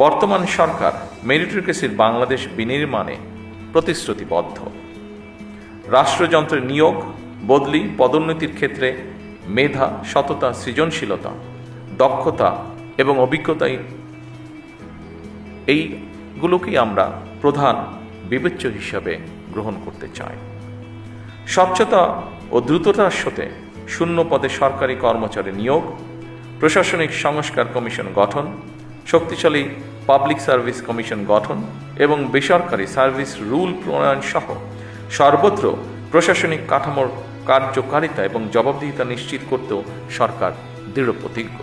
বর্তমান সরকার মেরিটোক্রেসির বাংলাদেশ বিনির্মাণে প্রতিশ্রুতিবদ্ধ। রাষ্ট্রযন্ত্রের নিয়োগ, বদলি, পদোন্নতির ক্ষেত্রে মেধা, সততা, সৃজনশীলতা, দক্ষতা এবং অভিজ্ঞতা এইগুলোকেই আমরা প্রধান বিবেচ্য হিসাবে গ্রহণ করতে চাই। স্বচ্ছতা ও দ্রুততার সাথে শূন্য পদে সরকারি কর্মচারী নিয়োগ, প্রশাসনিক সংস্কার কমিশন গঠন, শক্তিশালী পাবলিক সার্ভিস কমিশন গঠন এবং বেসরকারি সার্ভিস রুল প্রণয়ন সহ সর্বত্র প্রশাসনিক কাঠামোর কার্যকারিতা এবং জবাবদিহিতা নিশ্চিত করতেও সরকার দৃঢ়প্রতিজ্ঞ।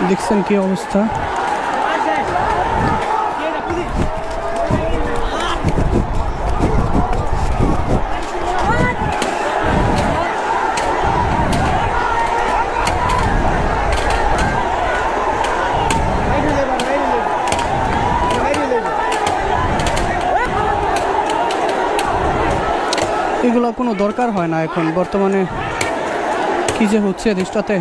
দেখছেন কি অবস্থা। এগুলো কোনো দরকার হয় না এখন বর্তমানে কি যে হচ্ছে দেশটাতে।